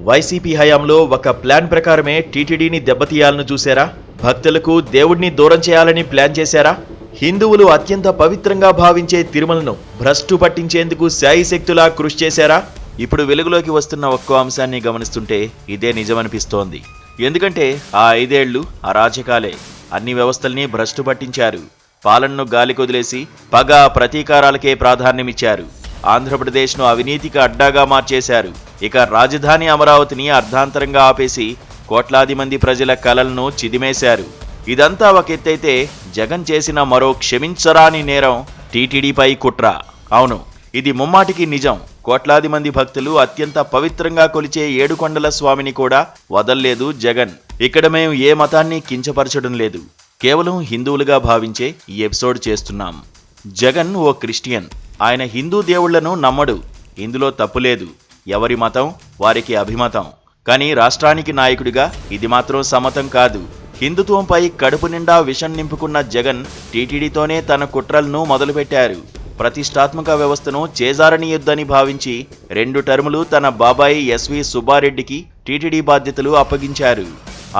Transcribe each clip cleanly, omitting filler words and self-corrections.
YCP హయాంలో ఒక plan ప్రకారమే టీటీడీని దెబ్బతీయాలని చూశారా? భక్తులకు దేవుడిని దూరం చేయాలని ప్లాన్ చేశారా? హిందువులు అత్యంత పవిత్రంగా భావించే తిరుమలను భ్రష్టు పట్టించేందుకు శాయశక్తులా కృషి చేశారా? ఇప్పుడు వెలుగులోకి వస్తున్న ఒక్కో అంశాన్ని గమనిస్తుంటే ఇదే నిజమనిపిస్తోంది. ఎందుకంటే ఆ 5 ఏళ్లు అరాచకాలే. అన్ని వ్యవస్థల్ని భ్రష్టు పట్టించారు. పాలనను గాలికొదిలేసి పగ ప్రతీకారాలకే ప్రాధాన్యమిచ్చారు. ఆంధ్రప్రదేశ్ను అవినీతికి అడ్డాగా మార్చేశారు. ఇక రాజధాని అమరావతిని అర్ధాంతరంగా ఆపేసి కోట్లాది మంది ప్రజల కలలను చిదిమేశారు. ఇదంతా ఒక ఎత్తైతే జగన్ చేసిన మరో క్షమించరాని నేరం టీటీడీపై కుట్ర. అవును, ఇది ముమ్మాటికి నిజం. కోట్లాది మంది భక్తులు అత్యంత పవిత్రంగా కొలిచే ఏడుకొండల స్వామిని కూడా వదల్లేదు జగన్. ఇక్కడ మేము ఏ మతాన్ని కించపరచడం లేదు, కేవలం హిందువులుగా భావించే ఈ ఎపిసోడ్ చేస్తున్నాం. జగన్ ఓ క్రిస్టియన్. ఆయన హిందూ దేవుళ్లను నమ్మడు. ఇందులో తప్పులేదు. ఎవరి మతం వారికి అభిమతం. కానీ రాష్ట్రానికి నాయకుడిగా ఇది మాత్రం సమతం కాదు. హిందుత్వంపై కడుపు నిండా విషం నింపుకున్న జగన్ టీటీడీతోనే తన కుట్రలను మొదలుపెట్టారు. ప్రతిష్టాత్మక వ్యవస్థను చేజారనీయొద్దని భావించి 2 టర్ములు తన బాబాయి ఎస్వి సుబ్బారెడ్డికి టీటీడీ బాధ్యతలు అప్పగించారు.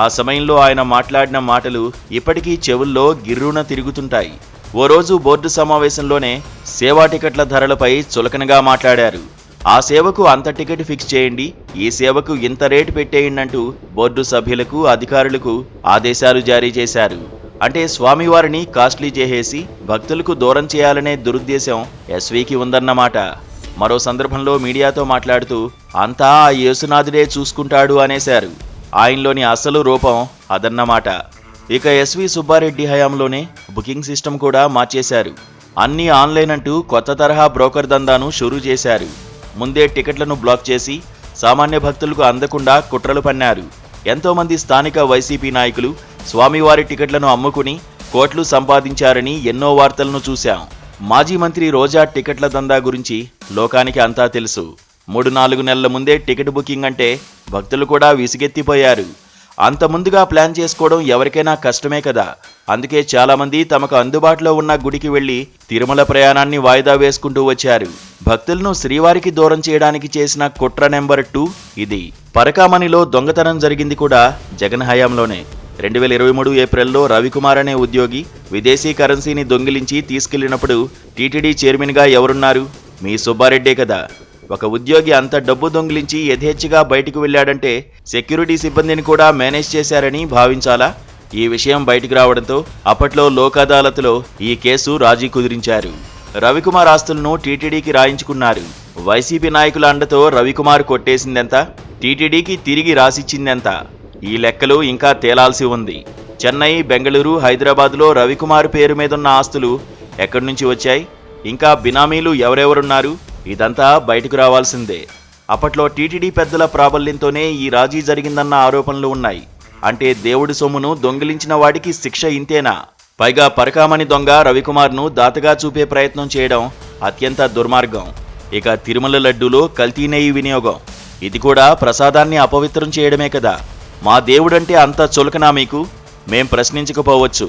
ఆ సమయంలో ఆయన మాట్లాడిన మాటలు ఇప్పటికీ చెవుల్లో గిర్రున తిరుగుతుంటాయి. ఓ రోజు బోర్డు సమావేశంలోనే సేవా టికెట్ల ధరలపై చులకనగా మాట్లాడారు. ఆ సేవకు అంత టికెట్ ఫిక్స్ చేయండి, ఈ సేవకు ఇంత రేటు పెట్టేయండంటూ బోర్డు సభ్యులకు అధికారులకు ఆదేశాలు జారీ చేశారు. అంటే స్వామివారిని కాస్ట్లీ చేసేసి భక్తులకు దూరం చేయాలనే దురుద్దేశం ఎస్వీకి ఉందన్నమాట. మరో సందర్భంలో మీడియాతో మాట్లాడుతూ అంతా ఆ యేసునాథుడే చూసుకుంటాడు అనేశారు. ఆయనలోని అసలు రూపం అదన్నమాట. ఇక ఎస్వి సుబ్బారెడ్డి హయాంలోనే బుకింగ్ సిస్టమ్ కూడా మార్చేశారు. అన్నీ ఆన్లైన్ అంటూ కొత్త తరహా బ్రోకర్ దందాను షురూ చేశారు. ముందే టికెట్లను బ్లాక్ చేసి సామాన్య భక్తులకు అందకుండా కుట్రలు పన్నారు. ఎంతోమంది స్థానిక వైసీపీ నాయకులు స్వామివారి టికెట్లను అమ్ముకుని కోట్లు సంపాదించారని ఎన్నో వార్తలను చూశాం. మాజీ మంత్రి రోజా టికెట్ల దందా గురించి లోకానికి అంతా తెలుసు. 3-4 నెలల ముందే టికెట్ బుకింగ్ అంటే భక్తులు కూడా విసిగెత్తిపోయారు. అంత ముందుగా ప్లాన్ చేసుకోవడం ఎవరికైనా కష్టమే కదా. అందుకే చాలామంది తమకు అందుబాటులో ఉన్న గుడికి వెళ్లి తిరుమల ప్రయాణాన్ని వాయిదా వేసుకుంటూ వచ్చారు. భక్తులను శ్రీవారికి దూరం చేయడానికి చేసిన కుట్ర నెంబర్ 2 ఇది. పరకామణిలో దొంగతనం జరిగింది కూడా జగన్ హయాంలోనే. 2023 ఏప్రిల్లో రవికుమార్ అనే ఉద్యోగి విదేశీ కరెన్సీని దొంగిలించి తీసుకెళ్లినప్పుడు టీటీడీ చైర్మన్గా ఎవరున్నారు? మీ సుబ్బారెడ్డే కదా. ఒక ఉద్యోగి అంత డబ్బు దొంగిలించి యథేచ్ఛగా బయటకు వెళ్లాడంటే సెక్యూరిటీ సిబ్బందిని కూడా మేనేజ్ చేశారని భావించాలా? ఈ విషయం బయటకు రావడంతో అప్పట్లో లోక్ అదాలత్లో ఈ కేసు రాజీ కుదిరించారు. రవికుమార్ ఆస్తులను టీటీడీకి రాయించుకున్నారు. వైసీపీ నాయకుల అండతో రవికుమార్ కొట్టేసిందెంత, టీటీడీకి తిరిగి రాసిచ్చిందెంత? ఈ లెక్కలు ఇంకా తేలాల్సి ఉంది. చెన్నై, బెంగళూరు, హైదరాబాద్లో రవికుమార్ పేరు మీదున్న ఆస్తులు ఎక్కడి నుంచి వచ్చాయి? ఇంకా బినామీలు ఎవరెవరున్నారు? ఇదంతా బయటకు రావాల్సిందే. అప్పట్లో టీటీడీ పెద్దల ప్రాబల్యంతోనే ఈ రాజీ జరిగిందన్న ఆరోపణలు ఉన్నాయి. అంటే దేవుడి సొమ్మును దొంగిలించిన వాడికి శిక్ష ఇంతేనా? పైగా పరకామణి దొంగ రవికుమార్ను దాతగా చూపే ప్రయత్నం చేయడం అత్యంత దుర్మార్గం. ఇక తిరుమల లడ్డూలో కల్తీ నెయ్యి వినియోగం, ఇది కూడా ప్రసాదాన్ని అపవిత్రం చేయడమే కదా. మా దేవుడంటే అంత చులకనా మీకు? మేం ప్రశ్నించకపోవచ్చు,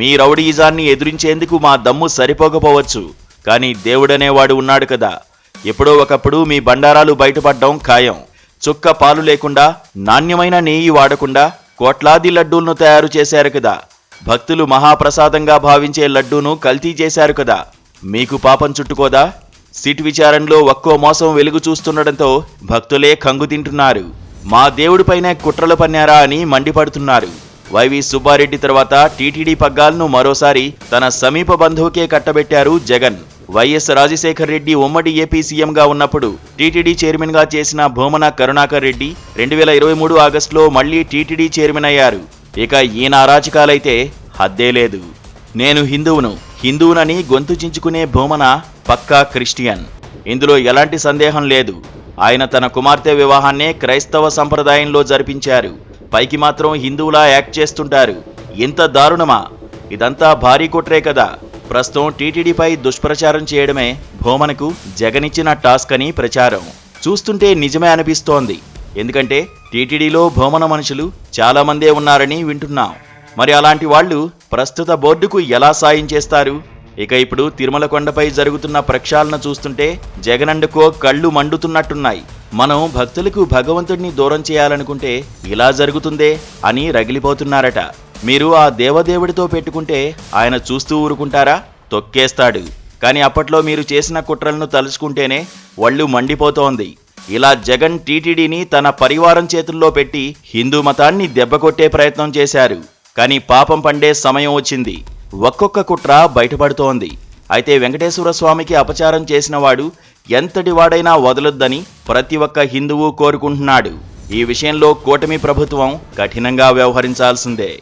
మీ రౌడీయిజాన్ని ఎదురించేందుకు మా దమ్ము సరిపోకపోవచ్చు, కానీ దేవుడనేవాడు ఉన్నాడు కదా. ఎప్పుడో ఒకప్పుడు మీ బండారాలు బయటపడ్డం ఖాయం. చుక్క పాలు లేకుండా, నాణ్యమైన నెయ్యి వాడకుండా కోట్లాది లడ్డూలను తయారు చేశారు కదా. భక్తులు మహాప్రసాదంగా భావించే లడ్డూను కల్తీ చేశారు కదా. మీకు పాపం చుట్టుకోదా? సిట్ విచారణలో ఒక్కో మోసం వెలుగు చూస్తుండటంతో భక్తులే కంగు తింటున్నారు. మా దేవుడిపైనే కుట్రలు పన్నారా అని మండిపడుతున్నారు. వైవి సుబ్బారెడ్డి తర్వాత టీటీడీ పగ్గాలను మరోసారి తన సమీప బంధువుకే కట్టబెట్టారు జగన్. వైఎస్ రాజశేఖర్ రెడ్డి ఉమ్మడి ఏపీ సీఎంగా ఉన్నప్పుడు టీటీడీ చైర్మన్గా చేసిన భూమన కరుణాకర్ రెడ్డి 2023 ఆగస్టులో మళ్లీ టీటీడీ చైర్మన్ అయ్యారు. ఇక ఈయన అరాచకాలైతే హద్దే లేదు. నేను హిందువునని గొంతు చించుకునే భూమన పక్కా క్రిస్టియన్. ఇందులో ఎలాంటి సందేహం లేదు. ఆయన తన కుమార్తె వివాహాన్నే క్రైస్తవ సంప్రదాయంలో జరిపించారు. పైకి మాత్రం హిందువులా యాక్ట్ చేస్తుంటారు. ఇంత దారుణమా? ఇదంతా భారీ కుట్రే కదా. ప్రస్తుతం టీటీడీపై దుష్ప్రచారం చేయడమే భూమనకు జగనిచ్చిన టాస్క్ అని ప్రచారం. చూస్తుంటే నిజమే అనిపిస్తోంది. ఎందుకంటే టీటీడీలో భూమన మనుషులు చాలా మందే ఉన్నారని వింటున్నాం. మరి అలాంటి వాళ్ళు ప్రస్తుత బోర్డుకు ఎలా సాయం చేస్తారు? ఇక ఇప్పుడు తిరుమల కొండపై జరుగుతున్న ప్రక్షాళన చూస్తుంటే జగనండుకో కళ్ళు మండుతున్నట్టున్నాయి. మనం భక్తులకు భగవంతుడిని దూరం చేయాలనుకుంటే ఇలా జరుగుతుందే అని రగిలిపోతున్నారట. మీరు ఆ దేవదేవుడితో పెట్టుకుంటే ఆయన చూస్తూ ఊరుకుంటారా? తొక్కేస్తాడు. కానీ అప్పట్లో మీరు చేసిన కుట్రలను తలుచుకుంటేనే ఒళ్ళు మండిపోతోంది. ఇలా జగన్ టీటీడీని తన పరివారం చేతుల్లో పెట్టి హిందూ మతాన్ని దెబ్బకొట్టే ప్రయత్నం చేశారు. కానీ పాపం పండే సమయం వచ్చింది. ఒక్కొక్క కుట్ర బయటపడుతోంది. అయితే వెంకటేశ్వర స్వామికి అపచారం చేసినవాడు ఎంతటి వాడైనా వదలొద్దని ప్రతి ఒక్క హిందువు కోరుకుంటున్నాడు. ఈ విషయంలో కూటమి ప్రభుత్వం కఠినంగా వ్యవహరించాల్సిందే.